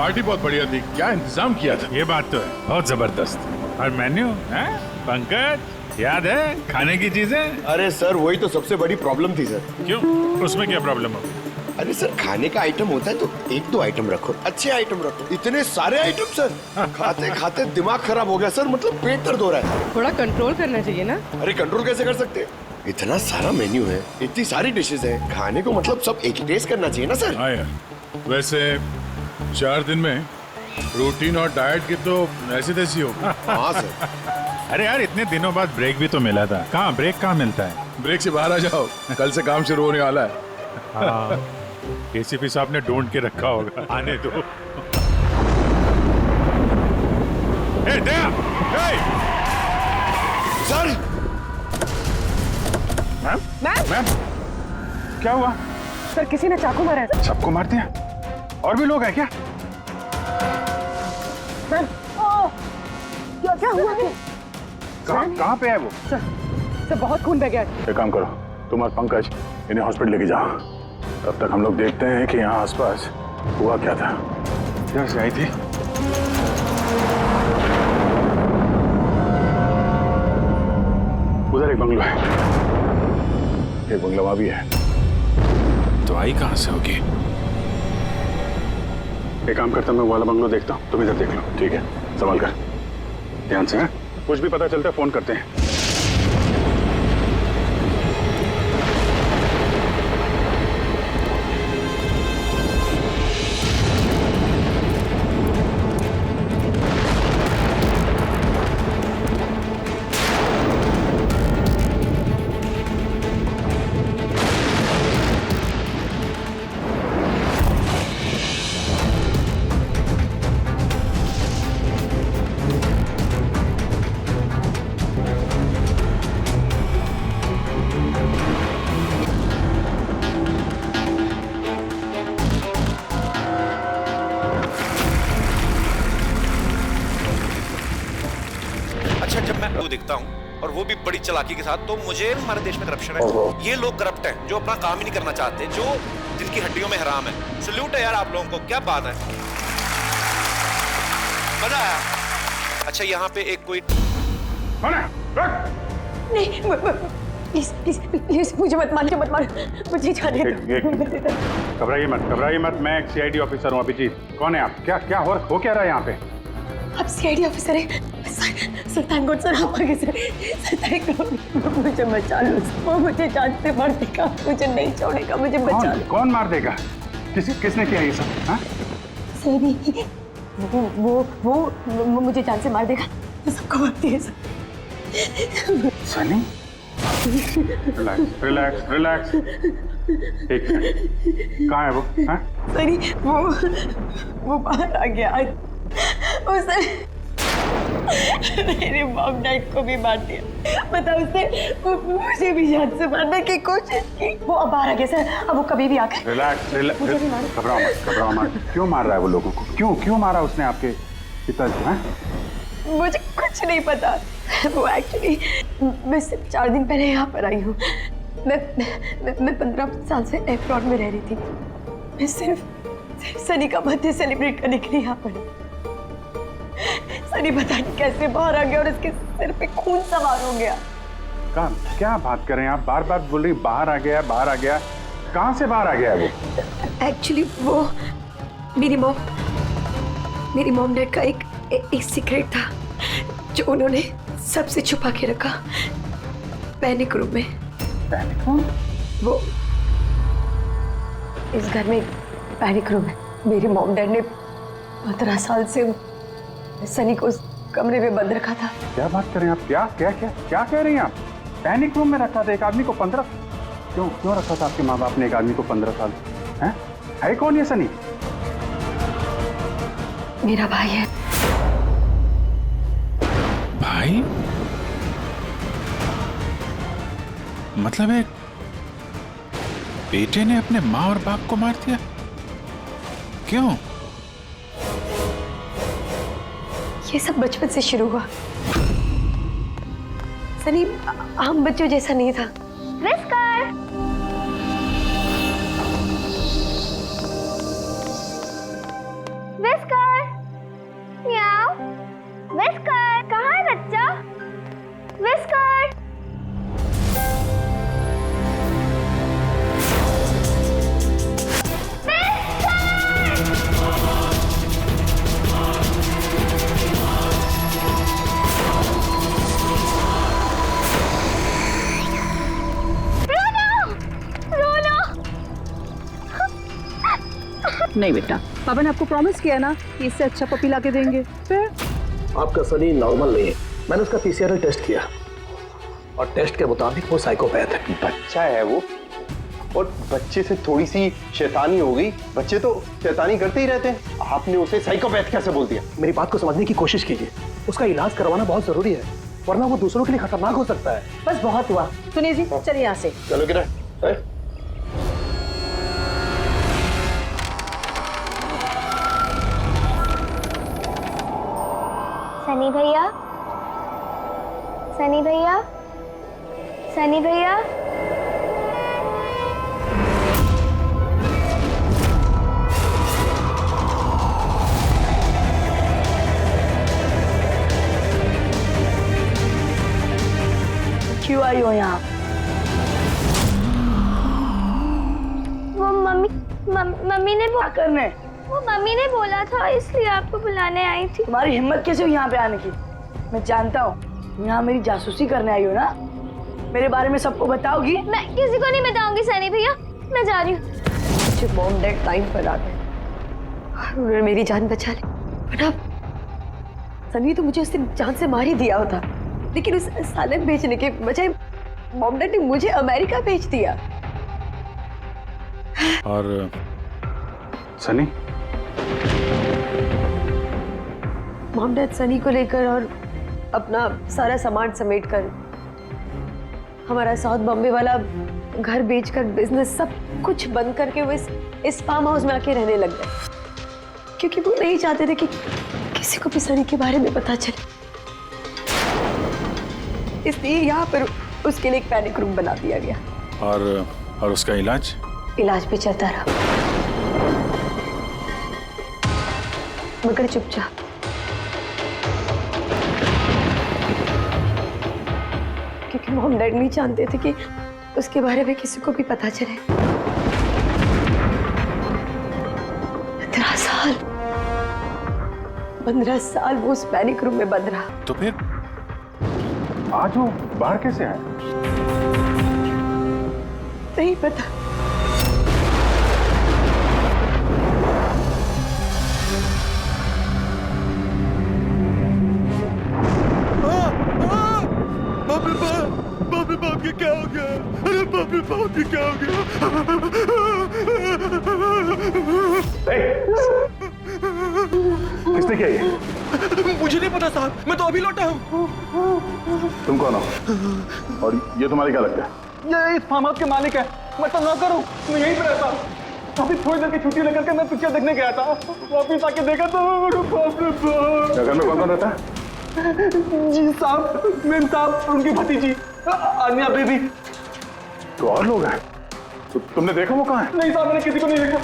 Party बहुत बढ़िया थी, क्या इंतजाम किया था। ये बात तो है, बहुत जबरदस्त। और मेन्यू है पंकज, याद है खाने की चीजें? अरे सर वही तो सबसे बड़ी प्रॉब्लम थी सर। क्यों, उसमें क्या प्रॉब्लम हो? अरे सर खाने का आइटम होता है तो एक दो आइटम रखो, अच्छे आइटम रखो, इतने सारे आइटम सर। खाते खाते दिमाग खराब हो गया सर, मतलब पेट दर्द हो रहा है। थोड़ा कंट्रोल करना चाहिए ना। अरे कंट्रोल कैसे कर सकते हैं? इतना सारा मेन्यू है, इतनी सारी डिशेस है, खाने को मतलब सब एक ही टेस्ट करना चाहिए ना सर। हाँ यार, वैसे 4 दिन में रूटीन और डाइट की तो ऐसी तैसी हो। हाँ सर। अरे यार इतने दिनों बाद ब्रेक भी तो मिला था, कहाँ ब्रेक कहाँ मिलता है? ब्रेक से बाहर आ जाओ, कल से काम शुरू होने वाला है। हाँ, एसीपी साहब ने ढूंढ के रखा होगा, आने दो। ए, दया! ए! सर मैम, क्या हुआ? सर किसी ने चाकू मारा है। सबको मार दिया? और भी लोग हैं क्या? सर क्या हुआ? कहाँ पे है वो? सर बहुत खून बह गया है। एक काम करो, तुम और पंकज इन्हें हॉस्पिटल लेके जाओ। तब तक हम लोग देखते हैं कि यहाँ आसपास हुआ क्या था। किधर से आई थी? उधर एक बंगलो है, एक बंगला वहां भी है। तो आई कहाँ से होगी? एक काम करता हूँ, मैं वाला बंगलो देखता हूँ, तुम इधर देख लो, ठीक है? संभाल कर, ध्यान से। कुछ भी पता चलता है फोन करते हैं। अच्छा जब मैं वो दिखता हूँ और वो भी बड़ी चालाकी के साथ, तो मुझे हमारे देश में करप्शन है। ये लोग करप्ट हैं जो अपना काम ही नहीं करना चाहते, जो जिनकी हड्डियों में हराम है। सल्यूट है यार आप लोगों को, क्या बात है, मजा आया। अच्छा यहाँ पे एक कोई नहीं, प्लीज मुझे मत मारो, मुझे जाने दो। घबराइए मत, मैं एक सीआईडी ऑफिसर हूँ अभिजीत। कौन है आप? क्या हो क्या रहा है यहाँ पे? आप सीआईडी ऑफिसर हैं? सुल्तान सर आप आगे से मुझे बचा लो, वो मुझे जान से मार देगा, मुझे नहीं छोड़ेगा, मुझे बचा लो। कौन मार देगा? किसने किया ये सब? हाँ? सनी, वो मुझे जान से मार देगा, तो सबको मारती है सनी? रिलैक्स। एक मिनट, कहाँ है वो? हाँ? सनी, वो बाहर आ गया, उसने मेरे मॉम डैड को भी मार दिया। पता उसने मुझे भी जान से मारने की कोशिश की। वो अब बाहर आ गया सर, अब वो कभी भी आकर रिलैक्स। घबराओ मत। क्यों मार रहा है वो लोगों को? क्यों मारा उसने आपके पिताजी? हाँ? मुझे कुछ नहीं पता। वो एक्चुअली मैं सिर्फ 4 दिन पहले यहाँ पर आई हूँ। मैं 15 साल से एयरपोर्ट में रह रही थी। मैं सिर्फ सनी का बर्थडे सेलिब्रेट करने के लिए यहाँ पर। सनी पता नहीं कैसे बाहर आ गया और उसके सिर पे खून सवार हो गया। क्या बात कर रहे हैं आप? बार बोल रही बाहर आ गया। कहाँ से बाहर आ गया वो? एक्चुअली वो मेरी मॉम डैड का एक सीक्रेट था जो उन्होंने सबसे छुपा के रखा पैनिक रूम में। वो इस घर में पैनिक रूम है। मेरी मॉम डैड ने 15 साल से सनी को उस कमरे में बंद रखा था। क्या बात कर रहे हैं आप? क्या कह रही हैं आप? पैनिक रूम में रखा था एक आदमी को 15? क्यों रखा था आपके माँ बाप ने एक आदमी को 15 साल? है कौन ये सनी? मेरा भाई है। भाई? मतलब एक बेटे ने अपने माँ और बाप को मार दिया? क्यों? ये सब बचपन से शुरू हुआ। सनी आम बच्चों जैसा नहीं था। विस्कर, म्याऊ, विस्कर, कहाँ है बच्चा? विस्कर। नहीं बेटा, पापा ने आपको प्रॉमिस किया ना कि इससे अच्छा पपी ला के देंगे। फिर आपका सनी नॉर्मल नहीं है। मैंने उसका पीसीआर टेस्ट किया और टेस्ट के मुताबिक वो साइकोपैथ है। बच्चा है वो, और बच्चे से थोड़ी सी शैतानी हो गई। बच्चे तो शैतानी करते ही रहते हैं, आपने उसे साइकोपैथ कैसे बोल दिया? मेरी बात को समझने की कोशिश कीजिए। उसका इलाज करवाना बहुत जरूरी है, वरना वो दूसरों के लिए खतरनाक हो सकता है। बस बहुत हुआ। सुनिए जी, चलिए यहाँ से। चलो किरण। सनी भैया, सनी भैया, सनी भैया। क्यों आई हो यहाँ? वो मम्मी ने क्या करने? वो मम्मी ने बोला था, इसलिए आपको बुलाने आई थी। तुम्हारी हिम्मत कैसे हुई यहाँ पे आने की? मैं जानता हूँ यहाँ मेरी जासूसी करने आई हो ना। मेरे बारे में सबको बताओगी? मैं किसी को नहीं बताऊंगी सनी भैया, मैं जा रही हूँ। मुझे मॉम डैड टाइम पर आ गए और उन्होंने मेरी जान बचा ली। बट अब सनी तो मुझे उस दिन जान से मार ही दिया होता, लेकिन उस सालन भेजने के बजाय मॉम डैड ने मुझे अमेरिका भेज दिया। और सनी, मॉम डैड सनी को लेकर और अपना सारा सामान समेट कर हमारा साउथ बॉम्बे वाला घर बेचकर बिजनेस सब कुछ बंद करके वो इस फार्म हाउस में आके रहने लग गए, क्योंकि वो नहीं चाहते थे कि किसी को भी सनी के बारे में पता चले। इसलिए यहाँ पर उसके लिए एक पैनिक रूम बना दिया गया। और उसका इलाज इलाज भी चलता रहा, मगर चुपचाप। क्योंकि मॉम डैड नहीं जानते थे कि उसके बारे में किसी को भी पता चले। 15 साल वो उस पैनिक रूम में बंद रहा। तो फिर आज वो बाहर कैसे आए? नहीं पता। बाप ये क्या हो गया? अरे बाप ये क्या हो गया? किसने किया ये? मुझे नहीं पता साहब, मैं तो अभी लौटा हूँ। तुम कौन हो और ये तुम्हारे क्या लगता है? ये इस फार्म हाउस के मालिक है, मैं तो नौकर हूँ, मैं यहीं पे रहता हूँ। अभी थोड़ी देर की छुट्टी लेकर के मैं पिक्चर देखने गया था, वापिस आके देखा तो बाप रे बाप। घर में कौन रहता है? जी साहब, मेम साहब, उनकी भतीजी अन्या बेबी। तो और लोग हैं? तो तुमने देखा वो कहाँ है? नहीं साहब, मैंने किसी को नहीं देखा।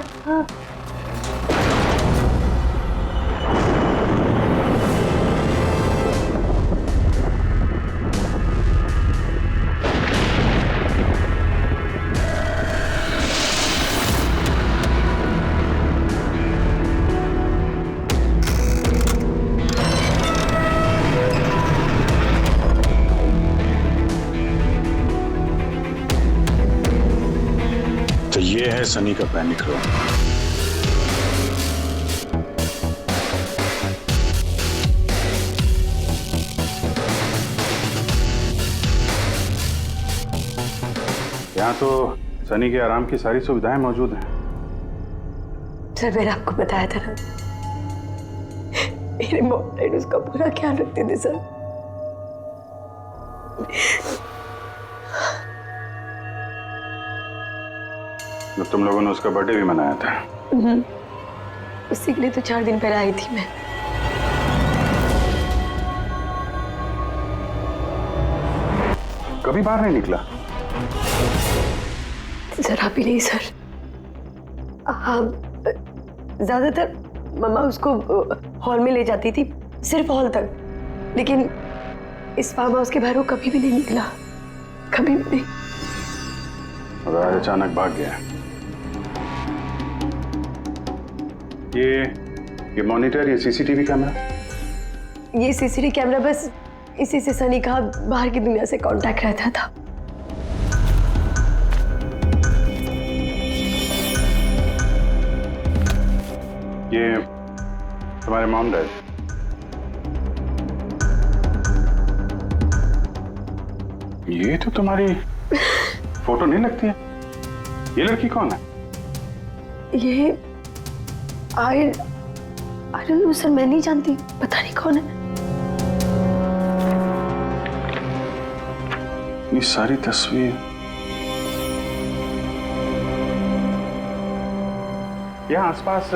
तो ये है सनी का पैनिक रूम। यहाँ तो सनी के आराम की सारी सुविधाएं मौजूद हैं। सर, मैंने आपको बताया था ना, मेरे मॉम डैड उसका पूरा ख्याल रखते थे सर। जब तुम लोगों ने उसका बर्थडे भी मनाया था। उसी के लिए तो 4 दिन पहले आई थी मैं। कभी बाहर नहीं निकला? जरा भी नहीं सर। हाँ, ज्यादातर मम्मा उसको हॉल में ले जाती थी, सिर्फ हॉल तक, लेकिन इस फार्म हाउस के बाहर वो कभी भी नहीं निकला, कभी भी नहीं। आज अचानक भाग गया। ये मॉनिटर, ये सीसीटीवी कैमरा, ये सीसीटीवी कैमरा बस इसी से सनी का बाहर की दुनिया से कांटेक्ट रहता था। ये तुम्हारे मॉम डैड, ये तो तुम्हारी फोटो नहीं लगती है। ये लड़की कौन है? ये आई डोंट नो सर, मैं नहीं जानती, पता नहीं कौन है। ये सारी तस्वीर यहाँ आसपास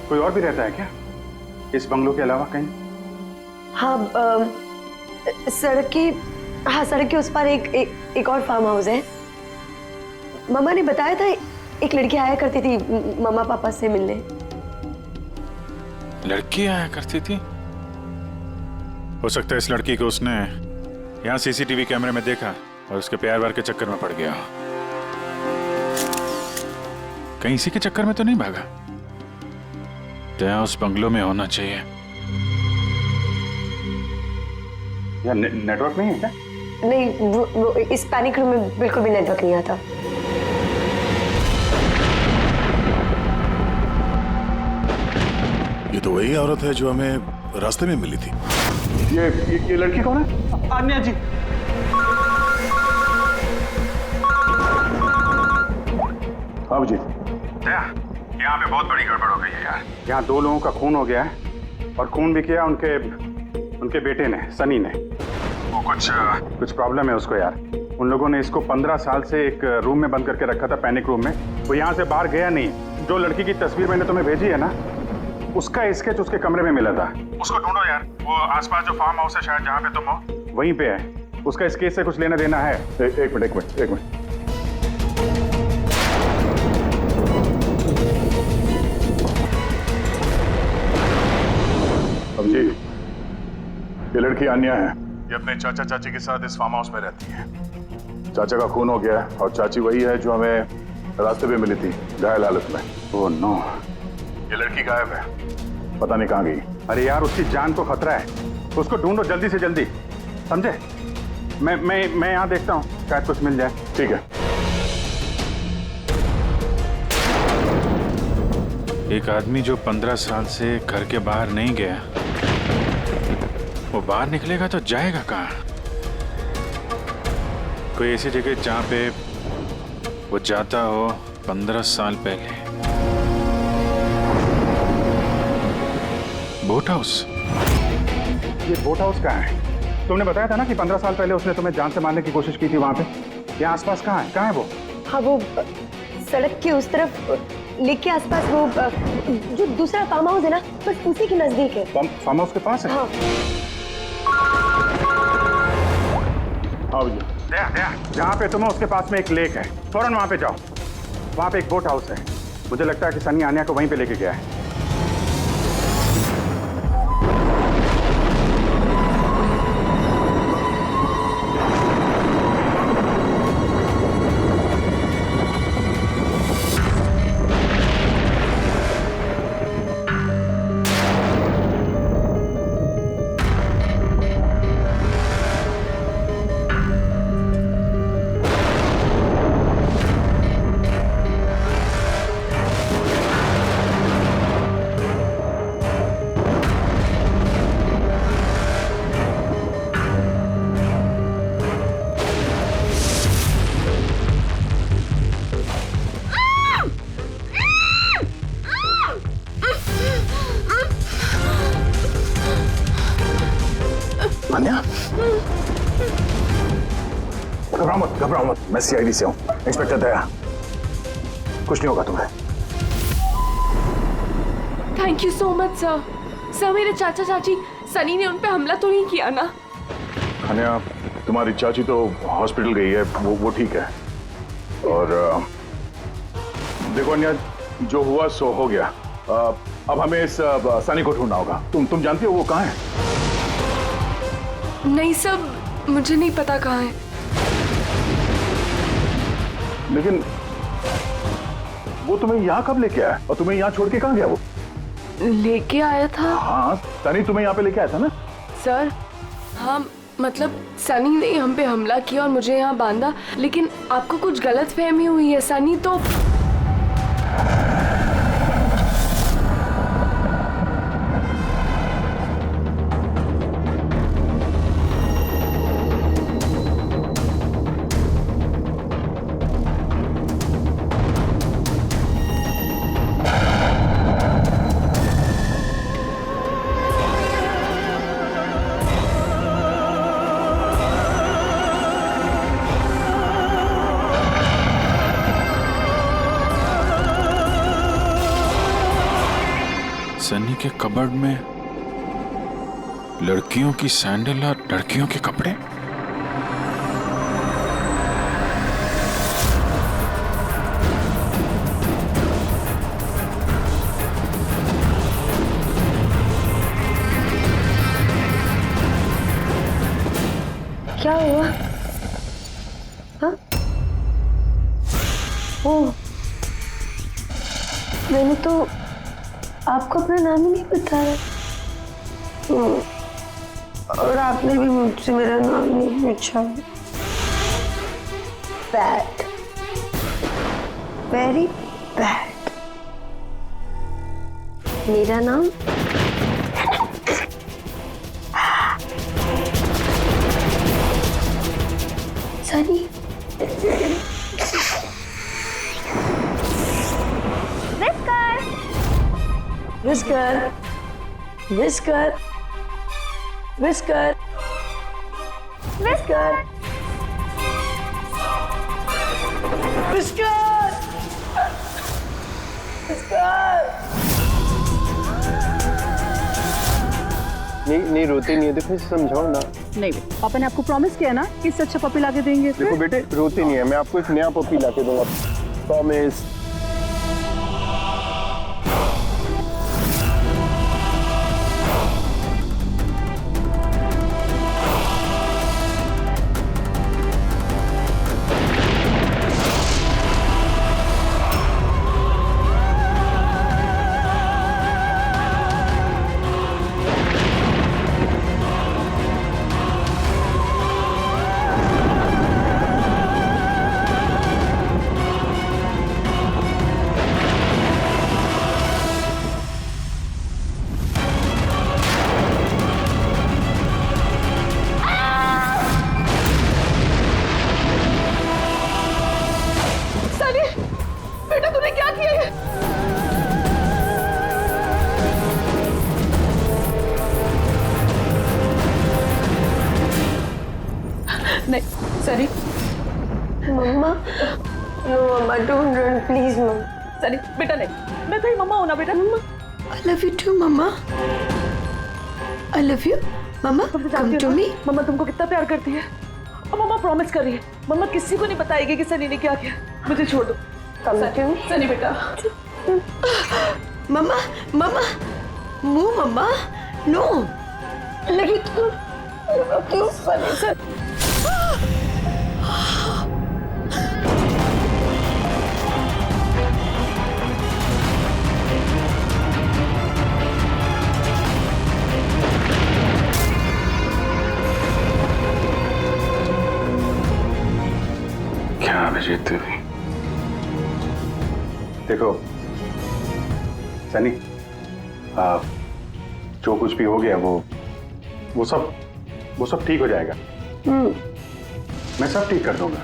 कोई और भी रहता है क्या, इस बंगलो के अलावा कहीं? हाँ, सड़क के उस पार एक और फार्म हाउस है। मम्मा ने बताया था एक लड़की आया करती थी मम्मा पापा से मिलने। लड़की आया करती थी? हो सकता है इस लड़की को उसने यहाँ सीसीटीवी कैमरे में देखा और उसके प्यार वार के चक्कर में पड़ गया। कहीं इसी के चक्कर में तो नहीं भागा? तो यहाँ उस बंगलो में होना चाहिए। यहाँ नेटवर्क नहीं है क्या? नहीं, वो इस पैनिक रूम में बिल्कुल भी नेटवर्क नहीं आता। ये तो वही औरत है जो हमें रास्ते में मिली थी। ये लड़की कौन है? आन्या जी। हाँ जी। यहाँ पे बहुत बड़ी गड़बड़ हो गई है यार। यहाँ 2 लोगों का खून हो गया है और खून भी किया उनके बेटे ने, सनी ने। वो कुछ प्रॉब्लम है उसको यार। उन लोगों ने इसको 15 साल से एक रूम में बंद करके रखा था, पैनिक रूम में। वो यहाँ से बाहर गया नहीं। जो लड़की की तस्वीर मैंने तुम्हें भेजी है ना, उसका स्केच उसके कमरे में मिला था। उसको ढूंढो यार। वो आसपास जो फार्म हाउस है शायद जहाँ पे तुम हो, वहीं पे है। उसका स्केच से कुछ लेना देना है। एक मिनट। अब जी, ये लड़की आन्या है। ये अपने चाचा चाची के साथ इस फार्म हाउस में रहती है। चाचा का खून हो गया और चाची वही है जो हमें रास्ते पे मिली थी, घायल हालत में। Oh no. ये लड़की गायब है, पता नहीं कहाँ गई। अरे यार, उसकी जान को खतरा है। उसको ढूंढो जल्दी से जल्दी, समझे? मैं यहाँ देखता हूँ, शायद कुछ मिल जाए। ठीक है। एक आदमी जो 15 साल से घर के बाहर नहीं गया, वो बाहर निकलेगा तो जाएगा कहाँ? कोई ऐसी जगह जहाँ पे वो जाता हो 15 साल पहले। Boat house. ये बोट हाउस कहाँ है? तुमने बताया था ना कि 15 साल पहले उसने तुम्हें जान से मारने की कोशिश की थी वहाँ पे। यहाँ आसपास कहाँ है? कहाँ है वो? हाँ, वो सड़क के उस तरफ, लेक के आसपास, वो जो दूसरा फार्म हाउस है ना, बस उसी के नजदीक है। फार्म हाउस के पास है? हाँ। हाँ भैया, जहाँ पे तुम हो उसके पास में एक लेक है, फौरन वहाँ पे जाओ। वहाँ पे एक बोट हाउस है। मुझे लगता है कि सनी आन्या को वहीं पे लेके गया है। आन्या, घबराओ मत। मैं सीआईडी से हूँ, इंस्पेक्टर दया। कुछ नहीं होगा तुम्हें। Thank you so much sir. Sir, मेरे चाचा चाची सनी ने उन पे हमला तो नहीं किया ना? आन्या, तुम्हारी चाची तो हॉस्पिटल गई है, वो ठीक है। और देखो आन्या, जो हुआ सो हो गया। अब हमें इस सनी को ढूंढना होगा। तुम जानती हो वो कहाँ है? नहीं सर, मुझे नहीं पता कहाँ है। लेकिन वो तुम्हें यहाँ कब लेके आया और तुम्हें यहाँ छोड़ के कहाँ गया वो? लेके आया था। हाँ, सनी तुम्हें यहाँ पे लेके आया था ना? सर हाँ, मतलब सनी ने हम पे हमला किया और मुझे यहाँ बांधा, लेकिन आपको कुछ गलत फहमी हुई है। सनी तो सनी के कबर्ड में लड़कियों की सैंडल और लड़कियों के कपड़े। क्या हुआ? हाँ? ओह, मैंने तो आपको अपना नाम ही नहीं बताया। और आपने भी मुझसे मेरा नाम नहीं पूछा। Bad, very bad. मेरा नाम Sunny. Whisker, whisker, whisker, whisker, whisker, whisker. नहीं रोते नहीं है, देखो इसे समझाओ ना। नहीं, पापा ने आपको प्रॉमिस किया ना कि इससे अच्छा पपी लाके देंगे। देखो बेटे, रोते नहीं है, मैं आपको एक नया पपी लाके दूंगा, प्रॉमिस। बेटा तूने क्या किया है? नहीं Sunny. Mama, no mama, don't run please mama. Sunny बेटा नहीं, मैं तेरी मम्मा हूं ना बेटा। Mama I love you too mama, I love you mama, come to me. Mama तुमको कितना प्यार करती है और मम्मा प्रॉमिस कर रही है मम्मा किसी को नहीं बताएगी कि सनी ने क्या किया। मुझे छोड़ दो। सनी बेटा। मम्मा, मम्मा, मुंह मम्मा, नो। लेकिन क्यों सनी सर? क्या अभिजीत देवी, देखो सनी, जो कुछ भी हो गया वो सब ठीक हो जाएगा। मैं सब ठीक कर दूंगा,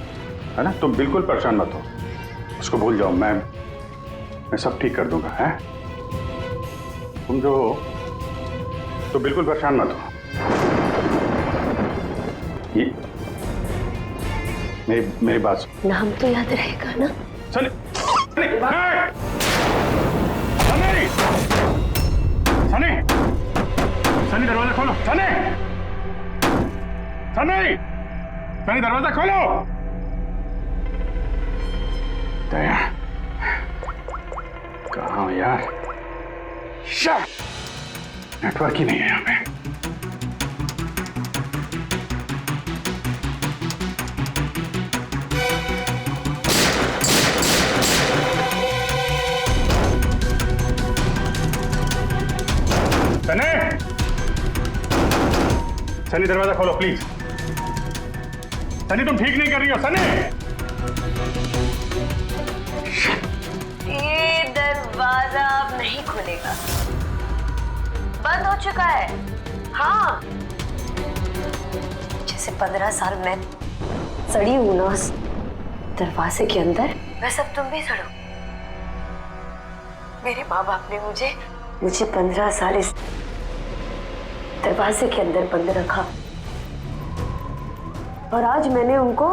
है ना? तुम बिल्कुल परेशान मत हो, उसको भूल जाओ। मैं सब ठीक कर दूंगा, है? तुम जो हो तो बिल्कुल परेशान मत हो। ये मेरी बात सुन। नाम तो याद रहेगा ना? सनी, सनी, सनी, सनी दरवाजा खोलो। सनी, सनी, सनी दरवाजा खोलो। दया, कहाँ हो यार? नेटवर्क ही नहीं है यहाँ पे। सनी, सनी दरवाजा खोलो प्लीज। सनी तुम ठीक नहीं कर रही हो सनी। ये दरवाजा अब नहीं खुलेगा, बंद हो चुका है। हाँ, जैसे 15 साल मैं सड़ी हूं ना उस दरवाजे के अंदर, वैसे अब तुम भी सड़ो। मेरे माँ बाप ने मुझे 15 साल इस दरवाजे के अंदर बंद रखा और आज मैंने उनको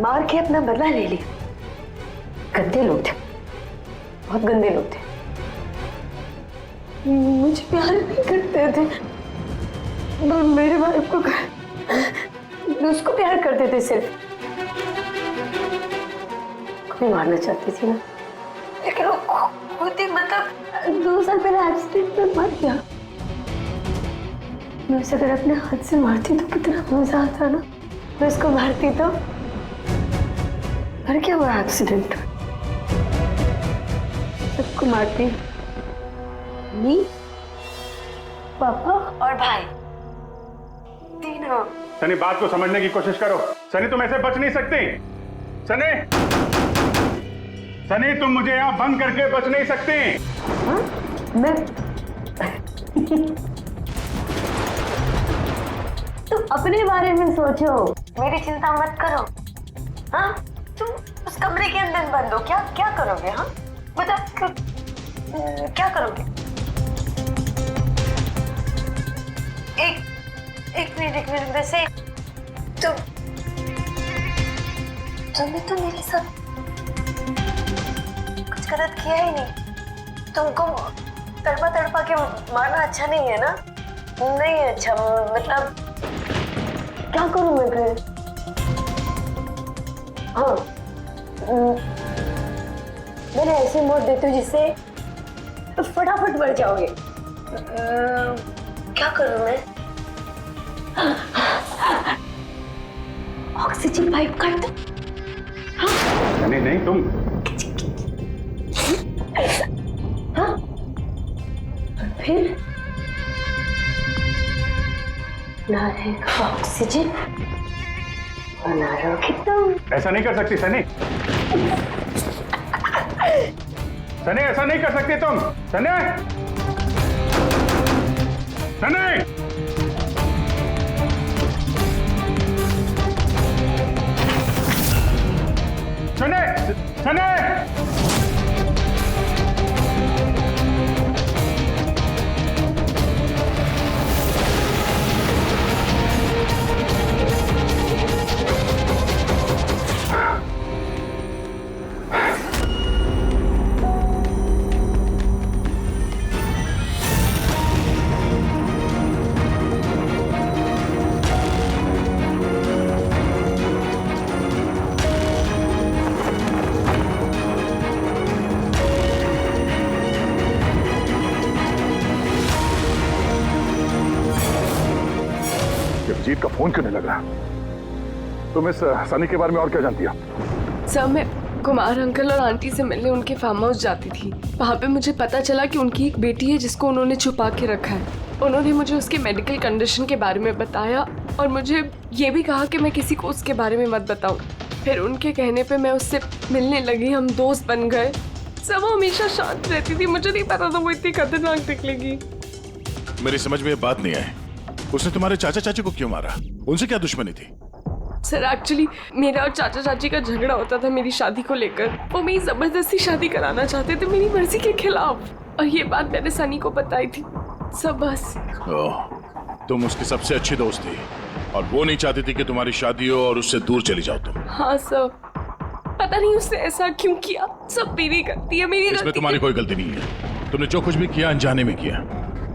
मार के अपना बदला ले लिया। गंदे लोग थे, बहुत गंदे लोग थे, मुझे प्यार नहीं करते थे। मेरे बाप को उसको प्यार करते थे सिर्फ। कोई मारना चाहती थी ना, लेकिन वो खुद ही मतलब 2 साल पहले एक्सीडेंट में मर गया। मैं उसे अगर अपने हाथ से मारती तो कितना मजा आता ना। मैं उसको मारती तो मर क्या हुआ एक्सीडेंट। सबको मारती, मम्मी, पापा और भाई, तीनों। सनी बात को समझने की कोशिश करो। सनी तुम ऐसे बच नहीं सकती। सनी, सनी तुम मुझे यहाँ बंद करके बच नहीं सकती। हाँ? मैं तुम अपने बारे में सोचो, मेरी चिंता मत करो। हाँ, तुम उस कमरे के अंदर बंद हो, क्या करोगे? हाँ बताओ, क्या करोगे? एक मिनट वैसे तुमने तो मेरे साथ कुछ गलत किया ही नहीं। तुमको तड़पा के मारना अच्छा नहीं है ना? नहीं अच्छा, मतलब क्या करूं मैं फिर? हाँ, मैंने ऐसी मौत देती हूँ जिससे फटाफट मर जाओगे। क्या करूं मैं? ऑक्सीजन पाइप काट दो। हाँ? नहीं तुम। हाँ? फिर ना रहेगा ऑक्सीजन और ना रहोगे तुम। ऐसा नहीं कर सकती सनी। सनी ऐसा नहीं कर सकती तुम। सनी, सनी, सनी, सनी। जीत का फोन क्यों नहीं लग रहा? तुम इस सनी के बारे में और क्या जानती हो? सर, मैं कुमार अंकल और आंटी से मिलने उनके फार्म हाउस जाती थी। वहाँ पे मुझे पता चला कि उनकी एक बेटी है जिसको उन्होंने छुपा के रखा है। उन्होंने मुझे उसके मेडिकल कंडीशन के बारे में बताया और मुझे ये भी कहा कि मैं किसी को उसके बारे में मत बताऊं। फिर उनके कहने पे मैं उससे मिलने लगी, हम दोस्त बन गए। सर, वो हमेशा शांत रहती थी, मुझे नहीं पता था वो इतनी खतरनाक निकलेगी। मेरी समझ में ये बात नहीं आई, उसने तुम्हारे चाचा चाची को क्यों मारा? उनसे क्या दुश्मनी थी? सर, एक्चुअली मेरा और चाचा चाची का झगड़ा होता था मेरी शादी को लेकर। वो मेरी जबरदस्ती शादी कराना चाहते थे मेरी मर्जी के खिलाफ, और ये बात मैंने सनी को बताई थी। सब बस। तुम उसकी सबसे अच्छी दोस्त थी और वो नहीं चाहती थी कि तुम्हारी शादी हो और उससे दूर चली जाओ तुम। हाँ सर, पता नहीं उसने ऐसा क्यों किया। सब मेरी गलती है, मेरी इसमें तुम्हारी कोई गलती नहीं है। तुमने जो कुछ भी किया अनजाने में किया।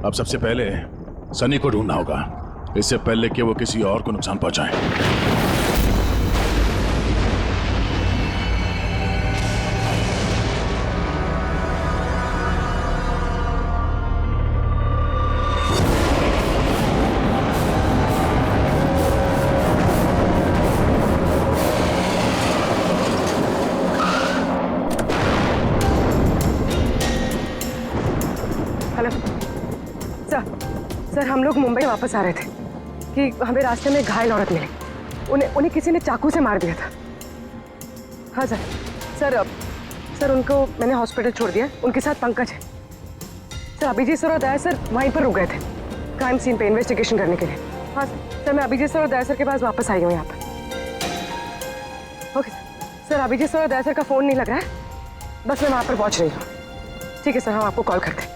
अब सबसे पहले सनी को ढूंढना होगा, इससे पहले कि वो किसी और को नुकसान पहुंचाए। लोग मुंबई वापस आ रहे थे कि हमें रास्ते में घायल औरत मिली। उन्हें किसी ने चाकू से मार दिया था। हाँ सर उनको मैंने हॉस्पिटल छोड़ दिया। उनके साथ पंकज है। सर अभिजीत सर और दया सर वहीं पर रुक गए थे क्राइम सीन पे इन्वेस्टिगेशन करने के लिए। हाँ सर मैं अभिजीत सर और दया सर के पास वापस आई हूँ यहाँ पर। ओके सर अभिजीत सर और दया सर का फ़ोन नहीं लग रहा है, बस मैं वहाँ पर पहुँच रही हूँ। ठीक है सर, हम आपको कॉल करते हैं।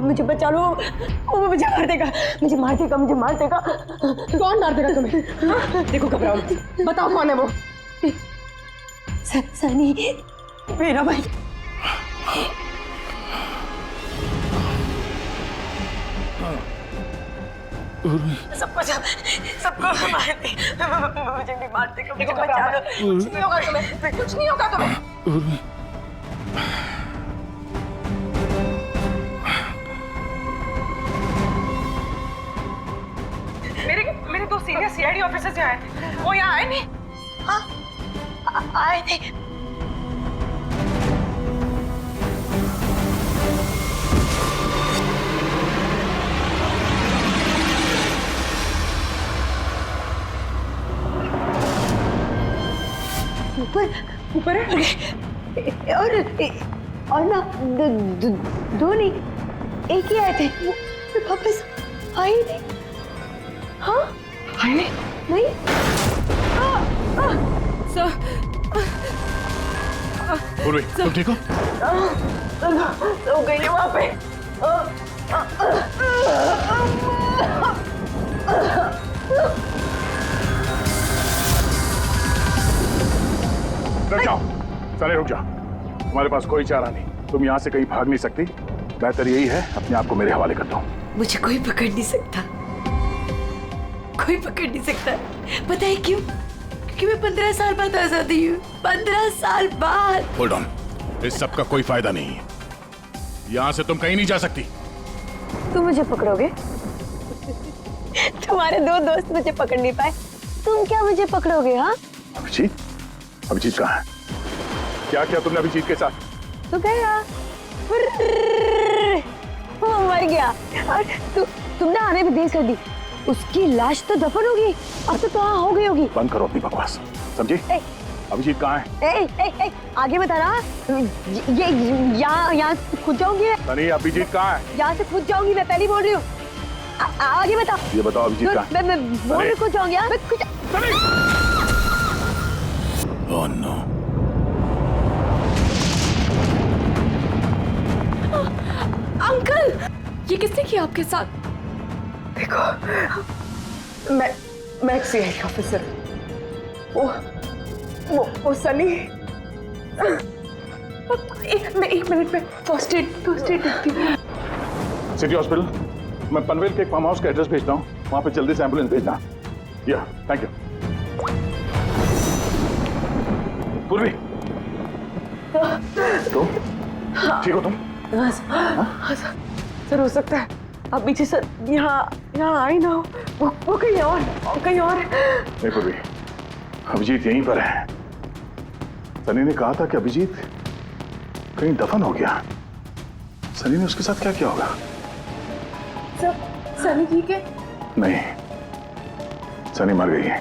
मुझे बचा लो, वो मुझे मार देगा, मुझे मार देगा, मुझे मार देगा। कौन मार देगा तुम्हें? देखो घबराओ मत, बताओ कौन है वो? सनी, मेरा भाई। सबको मार दे, मुझे भी मार देगा, मुझे बचा लो। कुछ नहीं होगा तुम्हें, कुछ नहीं होगा तुम्हें। मेरे दो सीनियर सीआईडी ऑफिसर्स यहाँ आए थे, वो यहाँ आए नहीं? हाँ आए थे। ऊपर है और ना दो नहीं, एक ही आए थे, वापस आए नहीं। हाँ आए नहीं। सर पूर्वी तुम ठीक हो? सो गई है वहाँ पे। रुक जाओ, सारे रुक जाओ। तुम्हारे पास कोई चारा नहीं, तुम यहाँ से कहीं भाग नहीं सकती। बेहतर यही है अपने आप को मेरे हवाले कर दो। मुझे कोई पकड़ नहीं सकता, कोई पकड़ नहीं सकता। पता है क्यों? क्योंकि मैं 15 साल बाद आजादी हूँ। 15 साल बाद। होल्ड ऑन, इस सब का कोई फायदा नहीं है। यहाँ से तुम कहीं नहीं जा सकती। तुम मुझे पकड़ोगे? तुम्हारे दो दोस्त मुझे पकड़ नहीं पाए, तुम क्या मुझे पकड़ोगे? हाँ अभिजीत, अभिजीत कहाँ है? क्या किया तुमने अभिजीत के साथ? तो गया, वो मर गया और तुमने आने भी देर कर दी। उसकी लाश तो दफन होगी, अब तो वहाँ हो गई होगी। बंद करो अपनी बकवास, समझी? अभिजीत कहाँ है? आगे बता रहा, ये यहाँ से खुद जाऊंगी। सनी, अभिजीत कहाँ है? यहाँ से खुद जाऊंगी, मैं पहले बोल रही हूँ। आगे बता। ये बताओ अभिजीत कहाँ है? मैं बोल रही खुद जाऊंगी। Oh no. अंकल, ये किसने किया आपके साथ? देखो मैं एक सीआईडी ऑफिसर, वो सनी मैं 1 मिनट में फर्स्ट एड देखती हूँ। सिटी हॉस्पिटल, मैं पनवेल के एक फार्म हाउस का एड्रेस भेजता हूँ, वहां पे जल्दी से एम्बुलेंस भेजना। या थैंक यू। पूर्वी, तुम ठीक हो? तुम हाँ सर, हो सकता है अभिजीत सर यहाँ आई ना हो, वो कहीं और नहीं पूर्वी, अभिजीत यहीं पर है। सनी ने कहा था कि अभिजीत कहीं दफन हो गया। सनी ने उसके साथ क्या किया होगा? सर, सनी ठीक है? नहीं, सनी मर गई है।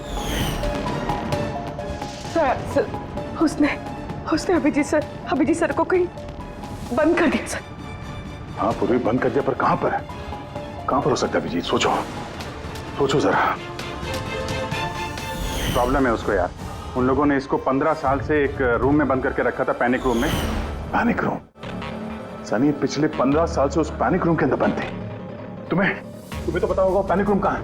सर, उसने अभिजीत सर को कहीं बंद कर दिया सर। हाँ पूर्वी, बंद कर दिया, पर कहां पर है? कहां पर हो सकता है अभिजीत? सोचो जरा। प्रॉब्लम है उसको यार। उन लोगों ने इसको 15 साल से एक रूम में बंद करके रखा था, पैनिक रूम में। Panic room? सनी पिछले 15 साल से उस पैनिक रूम के अंदर बंद थी। तुम्हें तो पता होगा पैनिक रूम कहाँ है।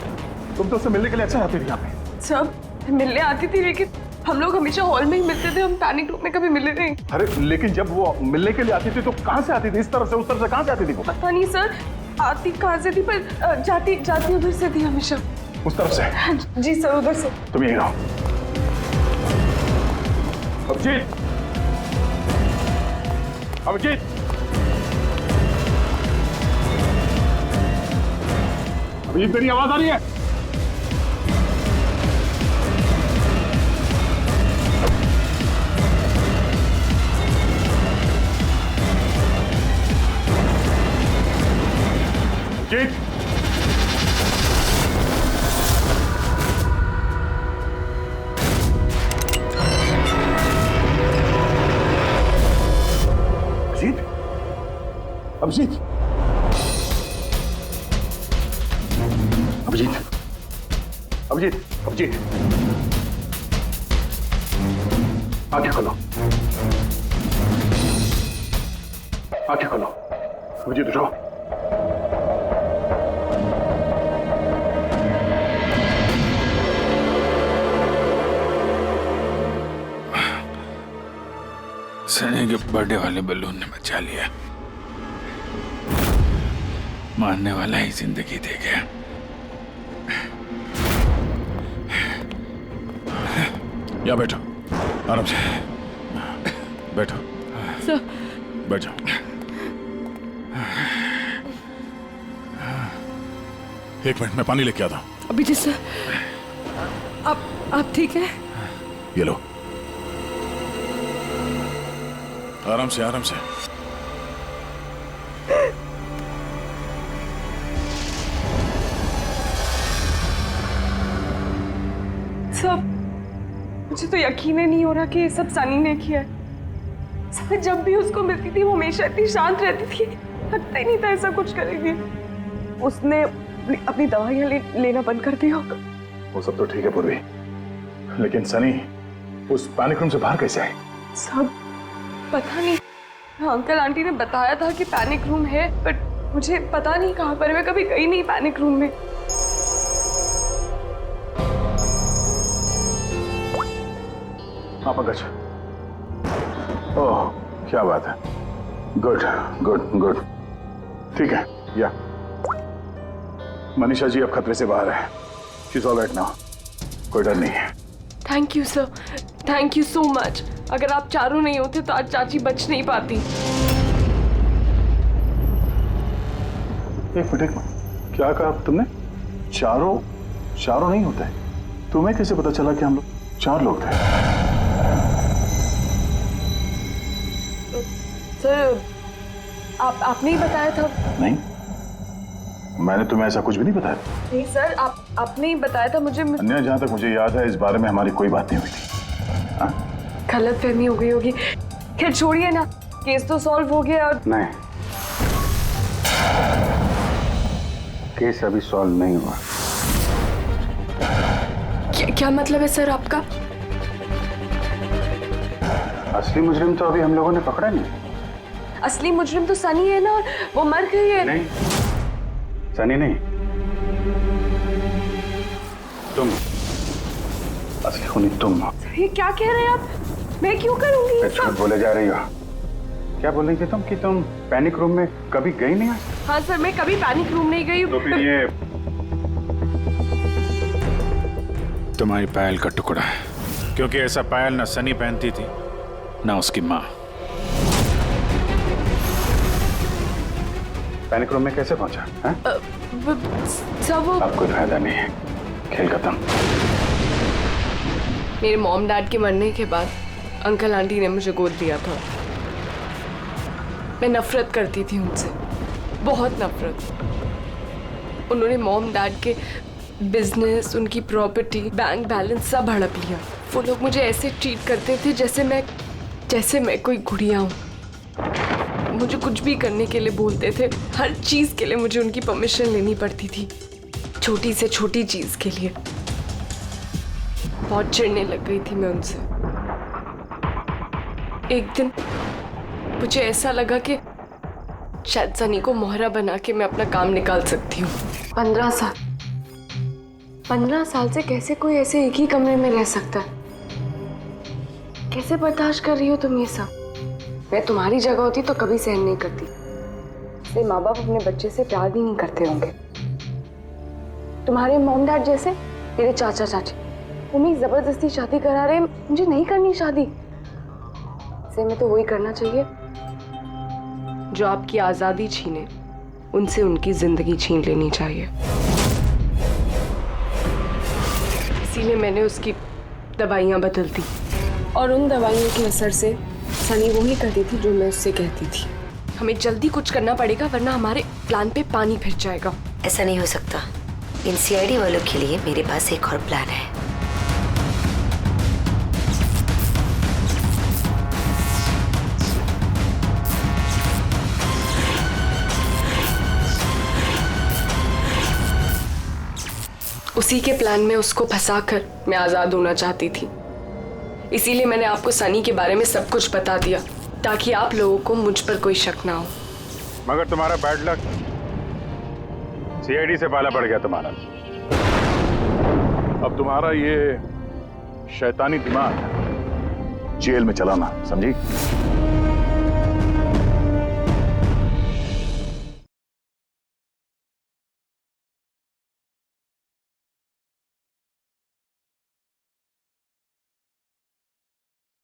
तुम तो उससे मिलने के लिए अक्सर आती थी यहाँ पे। सब मिलने आती थी, लेकिन हम लोग हमेशा हॉल में ही मिलते थे, हम पैनिक रूम में कभी मिले नहीं। अरे लेकिन जब वो मिलने के लिए आती थी तो कहाँ से आती थी? इस तरफ से, उस तरफ से, कहाँ से आती थी वो? पता नहीं सर, आती कहाँ से थी, पर जाती उधर से थी हमेशा। उस तरफ से? जी सर, उधर से। तुम यहीं रहो। अभिजीत, अभिजीत, मेरी आवाज आ रही है? अभिजीत, अभिजीत, अभिजीत, अभिजीत, अभिजीत, आंखें खोलो, आंखें खोलो। अभिजीत उठो। सनी के बर्थडे वाले बलून ने बचा लिया। मारने वाला ही जिंदगी दे गया। या बैठो, आराम से बैठो। सर, बैठ जाओ। एक मिनट, मैं पानी लेके आता हूं। अभिजीत सर, आप ठीक है? ये लो, आराम से, आराम से। सब, मुझे तो यकीन ही नहीं हो रहा कि ये सब सनी ने किया है। सब, जब भी उसको मिलती थी वो हमेशा इतनी शांत रहती थी, लगता ही नहीं था ऐसा कुछ करेगी। उसने अपनी दवाइयां लेना बंद कर दिया होगा। वो सब तो ठीक है पूर्वी, लेकिन सनी उस पैनिक रूम से बाहर कैसे आई? सब पता नहीं, अंकल आंटी ने बताया था कि पैनिक रूम है, बट मुझे पता नहीं कहाँ पर। मैं कभी गई नहीं पैनिक रूम में। हाँ पंकज, ओह क्या बात है, गुड गुड गुड, ठीक है। या मनीषा जी अब खतरे से बाहर है, she is all right now, कोई डर नहीं है। Thank you sir, thank you so much. अगर आप चारों नहीं होते तो आज चाची बच नहीं पाती। एक मिनट, क्या कहा तुमने? चारों नहीं होते? तुम्हें कैसे पता चला कि हम लोग 4 लोग थे? सर, आपने ही बताया था। नहीं, मैंने तुम्हें ऐसा कुछ भी नहीं बताया। नहीं सर, आपने ही बताया था मुझे। अन्य, जहां तक मुझे याद है इस बारे में हमारी कोई बात नहीं हुई थी। हाँ? गलत फहमी हो गई होगी। खैर छोड़िए ना, केस तो सॉल्व हो गया। और नहीं, केस अभी सॉल्व नहीं हुआ। क्या मतलब है सर आपका? असली मुजरिम तो अभी हम लोगों ने पकड़ा नहीं। असली मुजरिम तो सनी है ना, और वो मर गई है। नहीं, सनी नहीं, तुम असली खूनी तुम हो। ये क्या कह रहे हैं आप? मैं क्यों करूंगी ये सब? बोले जा रही हो। क्या बोल रही थी तुम कि तुम पैनिक रूम में कभी गई नहीं? हाँ सर, मैं कभी पैनिक रूम नहीं गई। तो फिर ये तुम्हारी पायल का टुकड़ा है, क्योंकि ऐसा पायल ना सनी पहनती थी ना उसकी माँ। पैनिक रूम में कैसे पहुंचा? सब वो अब कोई फायदा नहीं है, खेल खत्म। मेरे मॉम डैड के मरने के बाद अंकल आंटी ने मुझे गोद दिया था। मैं नफरत करती थी उनसे, बहुत नफरत। उन्होंने मॉम डैड के बिजनेस, उनकी प्रॉपर्टी, बैंक बैलेंस सब हड़प लिया। वो लोग मुझे ऐसे ट्रीट करते थे जैसे मैं कोई गुड़िया हूँ। मुझे कुछ भी करने के लिए बोलते थे, हर चीज के लिए मुझे उनकी परमिशन लेनी पड़ती थी, छोटी से छोटी चीज के लिए। बहुत चिढ़ने लग गई थी मैं उनसे। एक दिन मुझे ऐसा लगा कि शायद सनी को मोहरा बना के मैं अपना काम निकाल सकती हूँ। 15 साल से कैसे कोई ऐसे एक ही कमरे में रह सकता है? कैसे बर्दाश्त कर रही हो तुम ये सब? मैं तुम्हारी जगह होती तो कभी सहन नहीं करती। इसलिए माँ बाप अपने बच्चे से प्यार भी नहीं करते होंगे। तुम्हारे मॉम डैड जैसे मेरे चाचा चाची, उन्हें जबरदस्ती शादी करा रहे, मुझे नहीं करनी शादी। इसलिए मैं तो वही करना चाहिए जो आपकी आजादी छीने, उनसे उनकी जिंदगी छीन लेनी चाहिए। इसीलिए मैंने उसकी दवाइयाँ बदल दी, और उन दवाइयों के असर से सनी वही करती थी जो मैं उससे कहती थी। हमें जल्दी कुछ करना पड़ेगा, वरना हमारे प्लान पे पानी फिर जाएगा। ऐसा नहीं हो सकता। इन सीआईडी वालों के लिए मेरे पास एक और प्लान है। उसी के प्लान में उसको फंसाकर मैं आजाद होना चाहती थी। इसीलिए मैंने आपको सनी के बारे में सब कुछ बता दिया, ताकि आप लोगों को मुझ पर कोई शक ना हो। मगर तुम्हारा बैड लक, सीआईडी से पाला पड़ गया तुम्हारा। अब तुम्हारा ये शैतानी दिमाग जेल में चलाना, समझी?